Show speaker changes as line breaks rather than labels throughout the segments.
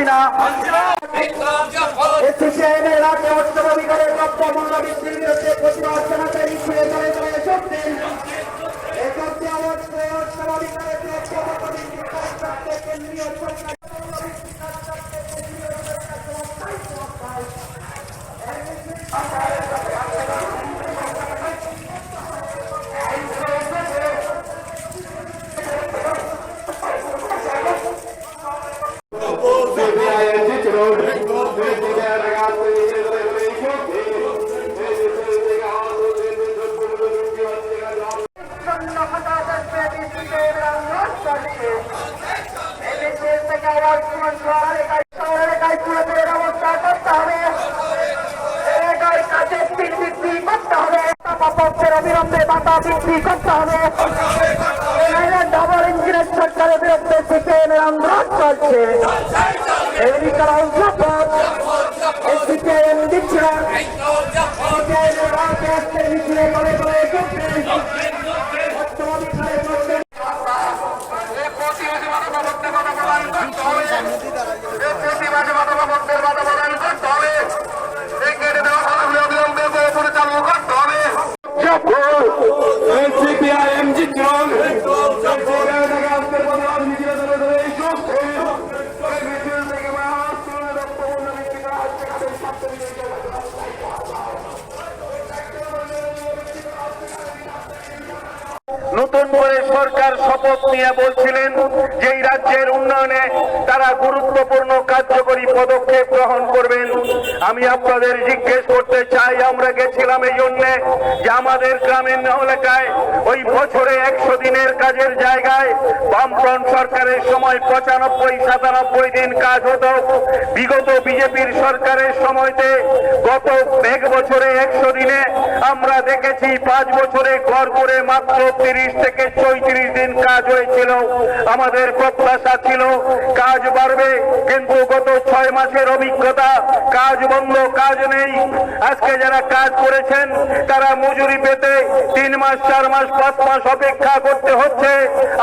না। সিপিআইএমের রাজ্য অর্থনৈতিকের দ্রব্য মূল্য বৃদ্ধির বিরুদ্ধে প্রতিবাদ জানাতে মিছিলে চলে চলে এসেছে। এক্ষেত্রে অর্থনৈতিকের দ্রব্য মূল্য বৃদ্ধির কারণে কেন্দ্রীয় সরকার অবিলম্বে ভাতা বৃদ্ধি করতে হবে। ডাবল ইঞ্জিনের সরকারের বিরুদ্ধে সিপিআইএমের আন্দোলন চলছে। সিপিআইএম দিচ্ছে না। সিপিআইএমের রাজ্যে আসতে মিছিলে করে করে সিপিআইএম জিতল। নতুন করে সরকার শপথ নিয়ে বলছিলেন যে এই রাজ্যের উন্নয়নে তারা গুরুত্বপূর্ণ কার্যকরী পদক্ষেপ গ্রহণ করবেন। আমি আপনাদের জিজ্ঞেস করতে চাই, আমরা গেছিলাম এই জন্যে যে আমাদের গ্রামের এলাকায় ওই বছরে 100 দিনের কাজের জায়গায় বামফ্রন্ট সরকারের সময় 95-97 দিন কাজ হতো। বিগত বিজেপির সরকারের সময়তে গত 1 বছরে 100 দিনে আমরা দেখেছি 5 বছরে গড় করে মাত্র 30 থেকে 34 দিন কাজ হয়েছিল। আমাদের প্রত্যাশা ছিল কাজ বাড়বে, কিন্তু গত 6 মাসের অভিজ্ঞতা কাজ বন্ধ, কাজ নেই। আজকে যারা কাজ করেছেন তারা মজুরি পেতে 3 মাস 4 মাস 5 মাস অপেক্ষা করতে হচ্ছে।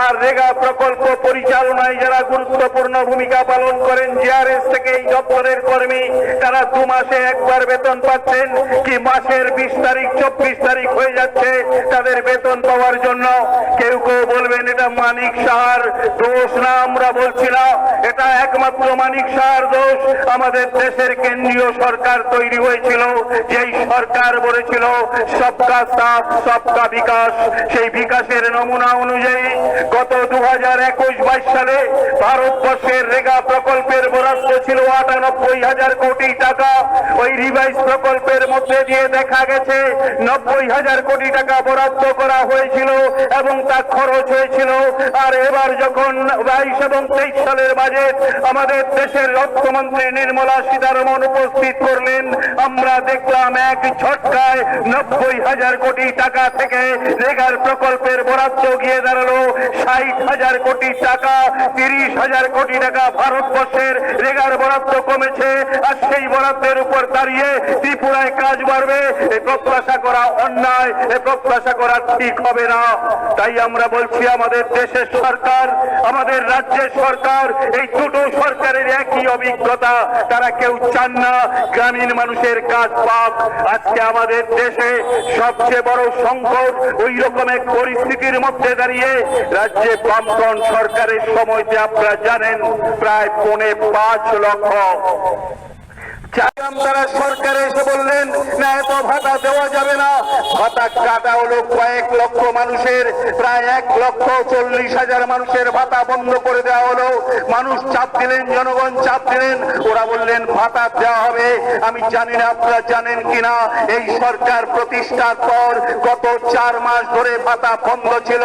আর রেগা প্রকল্প পরিচালনায় যারা গুরুত্বপূর্ণ ভূমিকা পালন করেন জিআরএস থেকে এই দপ্তরের কর্মী, তারা 2 মাসে একবার বেতন পাচ্ছেন, কি মাসের 20 তারিখ 24 তারিখ হয়ে যাচ্ছে তাদের বেতন পাওয়ার জন্য। কেউ কেউ বলবেন এটা মানিক সাহার দোষ না, আমরা বলছি না এটা একমাত্র মানিক সাহার দোষ। আমাদের দেশের কেন্দ্রীয় সরকার তৈরি হয়েছিল, যেই সরকার বলেছিল সবকা সাথ সবকা বিকাশ। সেই বিকাশের নমুনা অনুযায়ী গত 2021-22 সালে ভারতবর্ষের রেগা প্রকল্পের বরাদ্দ ছিল 98,000 কোটি টাকা। ওই রিভাইজ প্রকল্পের মধ্যে দিয়ে দেখা গেছে 90,000 কোটি টাকা বরাদ্দ করা হয়েছিল এবং তা খরচ হয়েছিল। আর এবার যখন 22 এবং 23 সালের বাজেট আমাদের দেশের অর্থমন্ত্রী নির্মলা সীতারমণ উপস্থিত করলেন, আমরা দেখলাম এক ঝটকায় 90,000 কোটি টাকা থেকে রেগার প্রকল্পের বরাদ্দ গিয়ে দাঁড়ালো 60,000 কোটি টাকা। 30,000 কোটি টাকা ভারতবর্ষের রেগার বরাদ্দ কমেছে। আর সেই বরাদ্দের উপর দাঁড়িয়ে ত্রিপুরায় কাজ বাড়বে, এই প্রত্যাশা করা অন্যায়, এই প্রত্যাশা করা ঠিক হবে না। তাই আমরা বলছি আমাদের দেশের সরকার, আমাদের রাজ্যের সরকার, এই দুটো সরকারের একই অভিজ্ঞতা, তারা কেউ চান না গ্রামীণ মানুষের কাজ পাক। আজকে আমাদের দেশে সবচেয়ে বড় সংকট ওই রকম এক পরিস্থিতির মধ্যে দাঁড়িয়ে রাজ্যে বামফ্রন্ট সরকারের সময়তে আপনারা জানেন প্রায় 5.5 লক্ষ তারা সরকারে এসে বললেন না এত ভাতা দেওয়া যাবে না। ভাতা কাটা হলো কয়েক লক্ষ মানুষের, প্রায় 1,40,000 মানুষের ভাতা বন্ধ করে দেওয়া হলো। মানুষ চাপ দিলেন, জনগণ চাপ দিলেন, ওরা বললেন ভাতা দেওয়া হবে। আমি জানি না আপনারা জানেন কিনা, এই সরকার প্রতিষ্ঠার পর গত 4 মাস ধরে ভাতা বন্ধ ছিল।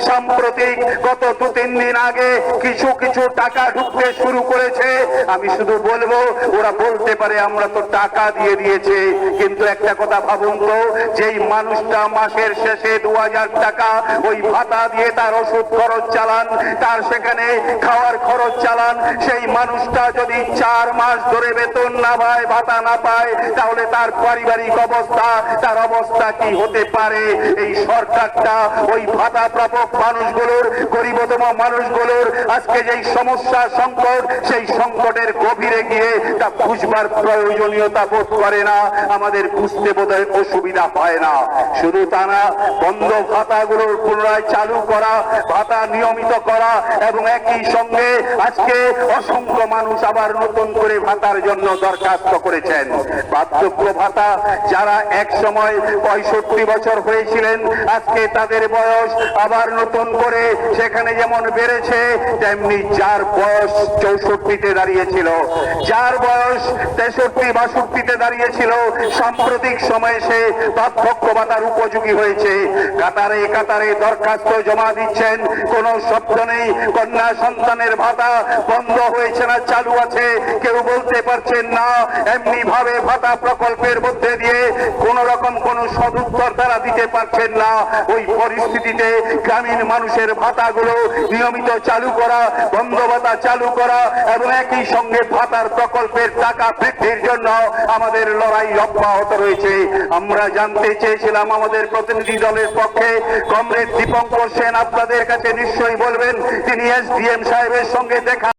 সাম্প্রতিক গত 2-3 দিন আগে কিছু কিছু টাকা ঢুকতে শুরু করেছে। আমি শুধু বলবো ওরা বলতে পারে বলে আমরা তো টাকা দিয়ে দিয়েছে, কিন্তু একটা কথা ভাবুন তো, যেই মানুষটা মাসের শেষে 2000 টাকা ওই ভাতা দিয়ে তার ওষুধ খরচ চালান, তার সেখানে খাওয়ার খরচ চালান, সেই মানুষটা যদি 4 মাস ধরে বেতন না পায়, ভাতা না পায়, তাহলে তার পারিবারিক অবস্থা, তার অবস্থা কি হতে পারে? এই সরকারটা ওই ভাতা প্রাপক মানুষগুলোর, গরিবতম মানুষগুলোর আজকে যেই সমস্যা সংকট, সেই সংকটের গভীরে গিয়ে তা বুঝবার প্রয়োজনীয়তা বোধ করে না। আমাদের বুঝতে বোধহয় অসুবিধা হয় না। শুধু তা না, বন্ধ ভাতাগুলোর পুনরায় চালু করা, ভাতা নিয়মিত করা, এবং একই সঙ্গে আজকে অসংখ্য মানুষ আবার নতুন করে ভাতার জন্য দরখাস্ত করেছেন। বার্ধক্য ভাতা, যারা এক সময় 65 বছর হয়েছিলেন, আজকে তাদের বয়স আবার নতুন করে সেখানে যেমন বেড়েছে, তেমনি যার বয়স 64-তে দাঁড়িয়েছিল, যার বয়স 63-62-তে দাঁড়িয়েছিল, সাম্প্রতিক সময়ে সে বার্ধক্য ভাতার উপযোগী হয়েছে। কাতারে কাতারে দরখাস্ত জমা দিচ্ছেন, কোন শব্দ নেই কন্যা সন্তানের ভাতা বন্ধ হয়েছে না চালু আছে, কেউ বলতে পারছেন না। এমনি ভাবে ভাতা প্রকল্পের মধ্যে দিয়ে কোন রকম কোন সদুত্তর তারা দিতে পারছেন না। ওই পরিস্থিতিতে গ্রামীণ মানুষের ভাতাগুলো নিয়মিত চালু করা, বন্ধ ভাতা চালু করা, এবং একই সঙ্গে ভাতার প্রকল্পের টাকা বৃদ্ধির জন্য আমাদের লড়াই অব্যাহত রয়েছে। আমরা জানতে চেয়েছিলাম আমাদের প্রতিনিধি দলের পক্ষে কমরেড দীপঙ্কর সেন আপনাদের কাছে নিশ্চয়ই বলবেন, তিনি এসডিএম সাহেবের সঙ্গে দেখা